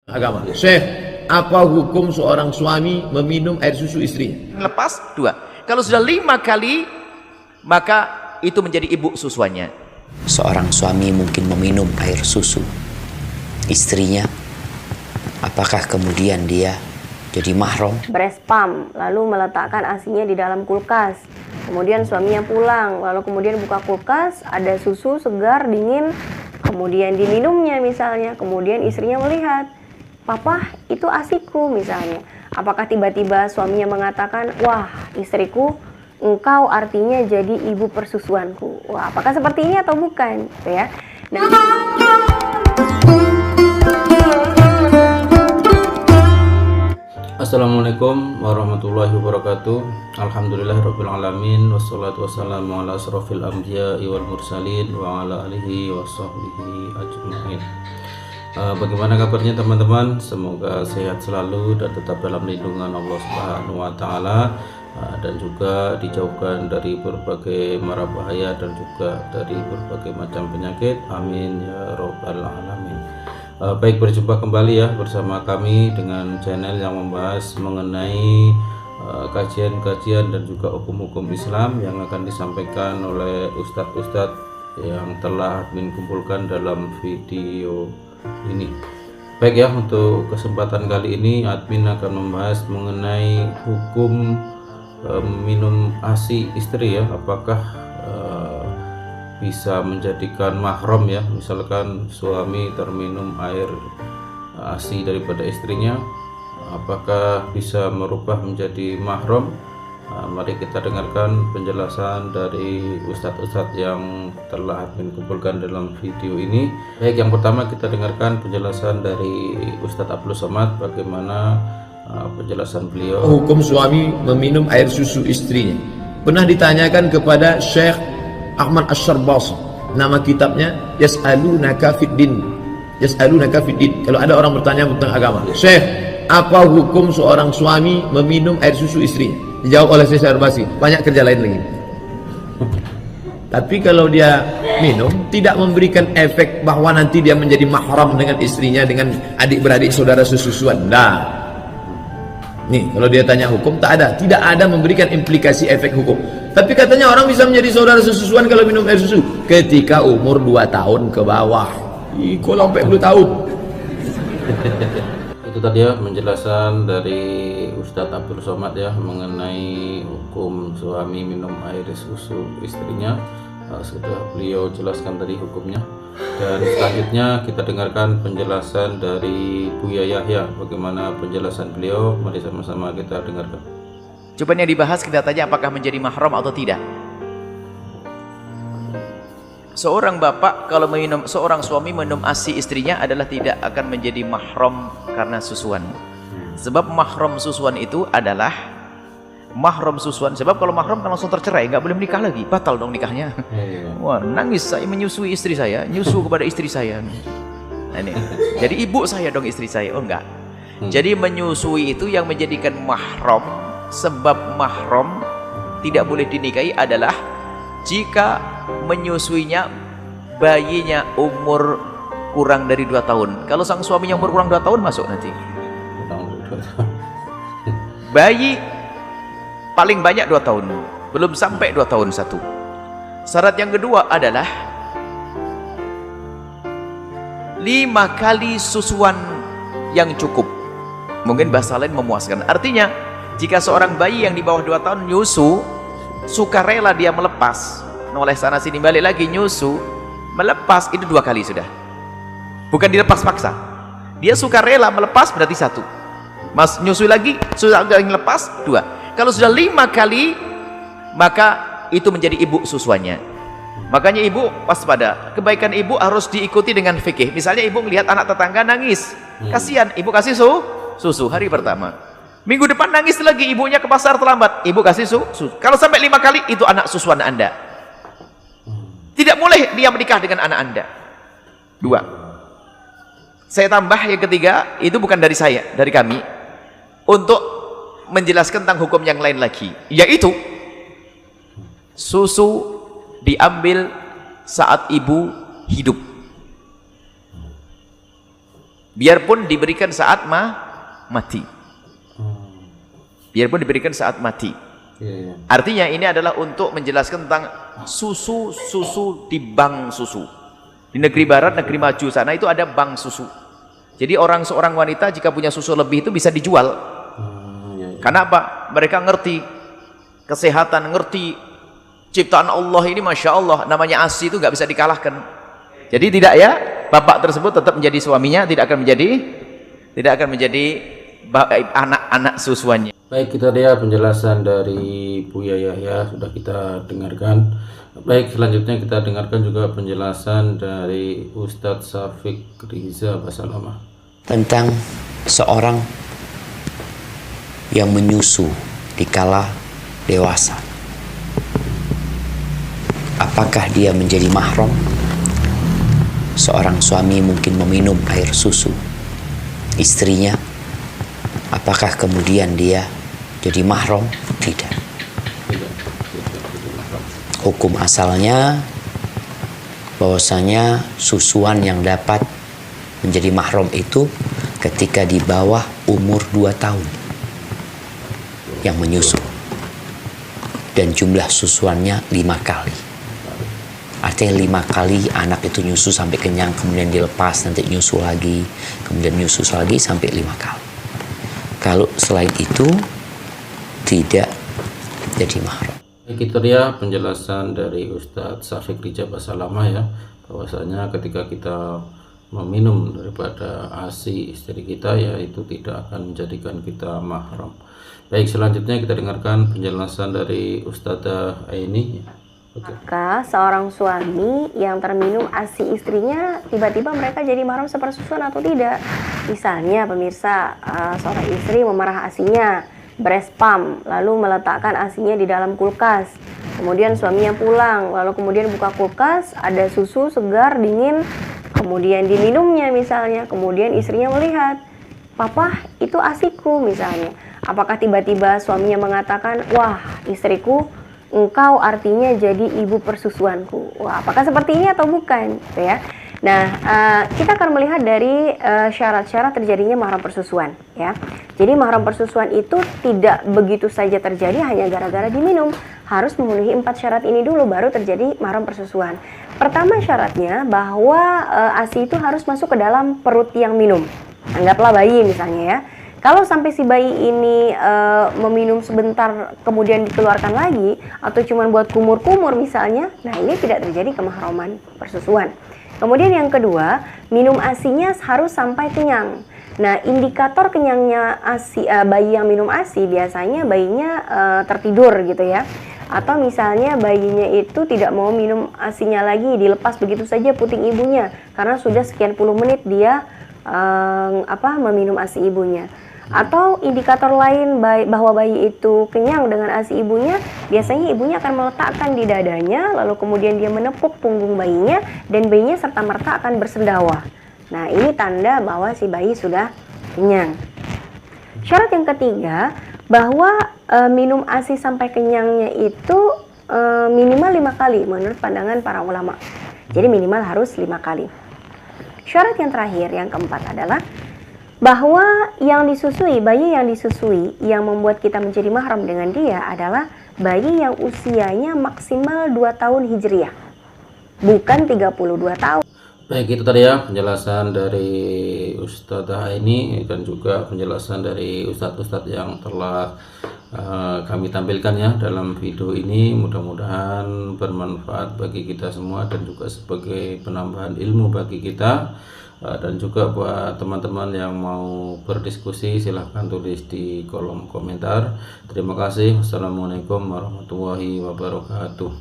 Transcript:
Agama. Syekh, apa hukum seorang suami meminum air susu istrinya? Lepas 2. Kalau sudah 5 kali, maka itu menjadi ibu susuannya. Seorang suami mungkin meminum air susu istrinya, apakah kemudian dia jadi mahram? Berespam, lalu meletakkan asinya di dalam kulkas. Kemudian suaminya pulang, lalu kemudian buka kulkas, ada susu segar, dingin, kemudian diminumnya misalnya. Kemudian istrinya melihat, "Papa, itu asiku," misalnya. Apakah tiba-tiba suaminya mengatakan, "Wah, istriku, engkau artinya jadi ibu persusuanku." Wah, apakah seperti ini atau bukan? Gitu ya. Nah, Assalamualaikum warahmatullahi wabarakatuh. Alhamdulillahirrabbilalamin. Wassalatu wassalamu ala asrafil anbiya'i wal mursalin wa ala alihi wa sahbihi ajma'in. Bagaimana kabarnya teman-teman? Semoga sehat selalu dan tetap dalam lindungan Allah Subhanahu wa taala, dan juga dijauhkan dari berbagai mara bahaya dan juga dari berbagai macam penyakit. Amin ya rabbal alamin. Baik, berjumpa kembali ya bersama kami dengan channel yang membahas mengenai kajian-kajian dan juga hukum-hukum Islam yang akan disampaikan oleh ustadz-ustadz yang telah admin kumpulkan dalam video ini. Baik ya, untuk kesempatan kali ini admin akan membahas mengenai hukum minum ASI istri ya. Apakah bisa menjadikan mahram ya, misalkan suami terminum air ASI daripada istrinya, apakah bisa merubah menjadi mahram? Mari kita dengarkan penjelasan dari ustadz-ustadz yang telah admin kumpulkan dalam video ini. Baik, yang pertama kita dengarkan penjelasan dari Ustadz Abdul Somad. Bagaimana penjelasan beliau? Hukum suami meminum air susu istrinya. Pernah ditanyakan kepada Syekh Ahmad Asyarbas, nama kitabnya Yas'alunaka Fiddin. Yas'alunaka Fiddin. Kalau ada orang bertanya tentang agama, Syekh, apa hukum seorang suami meminum air susu istrinya? Dijawab oleh Syekh Asyarbasi, banyak kerja lain lagi. Tapi kalau dia minum, tidak memberikan efek bahwa nanti dia menjadi mahram dengan istrinya, dengan adik-beradik saudara sesusuan. Nah, nih, kalau dia tanya hukum, tak ada, tidak ada memberikan implikasi efek hukum. Tapi katanya orang bisa menjadi saudara sesusuan kalau minum air susu ketika umur 2 tahun ke bawah. Kalau sampai 10 tahun. Itu tadi ya penjelasan dari Ustadz Abdul Somad ya mengenai hukum suami minum air susu istrinya. Sudah beliau jelaskan tadi hukumnya. Dan selanjutnya kita dengarkan penjelasan dari Buya Yahya. Bagaimana penjelasan beliau? Mari sama-sama kita dengarkan. Coba yang dibahas kita tanya apakah menjadi mahram atau tidak. Seorang bapak kalau seorang suami minum ASI istrinya adalah tidak akan menjadi mahram karena susuan. Sebab mahram susuan itu adalah mahram susuan. Sebab kalau mahram kan langsung tercerai, nggak boleh menikah lagi, batal dong nikahnya. Wah, nangis saya menyusui istri saya, nyusu kepada istri saya. Nah, ini. Jadi ibu saya dong istri saya, oh enggak. Jadi menyusui itu yang menjadikan mahram. Sebab mahram tidak boleh dinikahi adalah jika menyusuinya bayinya umur kurang dari 2 tahun. Kalau sang suaminya umur kurang 2 tahun masuk nanti. Bayi paling banyak 2 tahun, belum sampai 2 tahun 1. Syarat yang kedua adalah 5 kali susuan yang cukup. Mungkin bahasa lain memuaskan. Artinya jika seorang bayi yang di bawah 2 tahun nyusu, sukarela dia melepas, noleh sana sini balik lagi nyusu, melepas, itu 2 kali sudah. Bukan dilepas paksa. Dia sukarela melepas berarti 1. Mas nyusu lagi, sudah lepas 2. Kalau sudah 5 kali, maka itu menjadi ibu susuannya. Makanya ibu waspada. Kebaikan ibu harus diikuti dengan fikih. Misalnya ibu melihat anak tetangga nangis, kasihan, ibu kasih susu hari pertama. Minggu depan nangis lagi, ibunya ke pasar terlambat, ibu kasih susu. Kalau sampai 5 kali, itu anak susuan Anda. Tidak boleh dia menikah dengan anak Anda. 2. Saya tambah yang ketiga, itu bukan dari saya, dari kami, untuk menjelaskan tentang hukum yang lain lagi, yaitu susu diambil saat ibu hidup. biarpun diberikan saat mati. Biarpun diberikan saat mati. Iya. Artinya ini adalah untuk menjelaskan tentang susu di bank susu. Di negeri barat, negeri maju sana itu ada bank susu. Jadi seorang wanita jika punya susu lebih itu bisa dijual. Iya. Karena apa? Mereka ngerti kesehatan, ngerti ciptaan Allah ini, Masya Allah, namanya ASI itu nggak bisa dikalahkan. Jadi tidak ya, bapak tersebut tetap menjadi suaminya, tidak akan menjadi anak-anak susuannya. Baik, kita lihat penjelasan dari Buya Yahya sudah kita dengarkan. Baik, selanjutnya kita dengarkan juga penjelasan dari Ustadz Syafiq Riza Basalamah tentang seorang yang menyusu di kala dewasa. Apakah dia menjadi mahram? Seorang suami mungkin meminum air susu istrinya. Apakah kemudian dia jadi mahram? Tidak. Hukum asalnya bahwasanya susuan yang dapat menjadi mahram itu ketika di bawah umur 2 tahun yang menyusu, dan jumlah susuannya 5 kali. Artinya 5 kali anak itu nyusu sampai kenyang, kemudian dilepas, nanti nyusu lagi, kemudian nyusu lagi sampai 5 kali. Kalau selain itu tidak jadi mahram. Kita lihat penjelasan dari Ustadz Syafiq Riza Basalamah ya, bahwasanya ketika kita meminum daripada ASI istri kita, ya itu tidak akan menjadikan kita mahram. Baik, selanjutnya kita dengarkan penjelasan dari Ustadzah Aini. Maka seorang suami yang terminum ASI istrinya, tiba-tiba mereka jadi mahram sepersusuan atau tidak? Misalnya pemirsa, seorang istri memerah ASInya, berespam, lalu meletakkan ASInya di dalam kulkas. Kemudian suaminya pulang, lalu kemudian buka kulkas, ada susu segar, dingin, kemudian diminumnya misalnya. Kemudian istrinya melihat, "Papa, itu ASIku," misalnya. Apakah tiba-tiba suaminya mengatakan, "Wah, istriku, engkau artinya jadi ibu persusuanku"? Wah, apakah seperti ini atau bukan? Gitu ya. Nah, kita akan melihat dari syarat-syarat terjadinya mahram persusuan, ya. Jadi mahram persusuan itu tidak begitu saja terjadi hanya gara-gara diminum. Harus memenuhi 4 syarat ini dulu baru terjadi mahram persusuan. Pertama syaratnya bahwa ASI itu harus masuk ke dalam perut yang minum. Anggaplah bayi misalnya ya. Kalau sampai si bayi ini meminum sebentar kemudian dikeluarkan lagi, atau cuma buat kumur-kumur misalnya, nah ini tidak terjadi kemahraman persusuan. Kemudian yang kedua, minum ASInya harus sampai kenyang. Nah, indikator kenyangnya bayi yang minum ASI biasanya bayinya tertidur gitu ya. Atau misalnya bayinya itu tidak mau minum ASInya lagi, dilepas begitu saja puting ibunya karena sudah sekian puluh menit dia meminum ASI ibunya. Atau indikator lain bahwa bayi itu kenyang dengan ASI ibunya, biasanya ibunya akan meletakkan di dadanya, lalu kemudian dia menepuk punggung bayinya, dan bayinya serta-merta akan bersendawa. Nah, ini tanda bahwa si bayi sudah kenyang. Syarat yang ketiga, bahwa minum ASI sampai kenyangnya itu minimal 5 kali menurut pandangan para ulama. Jadi minimal harus 5 kali. Syarat yang terakhir, yang keempat adalah bahwa bayi yang disusui yang membuat kita menjadi mahram dengan dia adalah bayi yang usianya maksimal 2 tahun hijriah, bukan 32 tahun. Baik, itu tadi ya penjelasan dari Ustadzah ini dan juga penjelasan dari ustadz-ustadz yang telah kami tampilkan ya dalam video ini. Mudah-mudahan bermanfaat bagi kita semua dan juga sebagai penambahan ilmu bagi kita. Dan juga buat teman-teman yang mau berdiskusi silahkan tulis di kolom komentar. Terima kasih. Wassalamualaikum warahmatullahi wabarakatuh.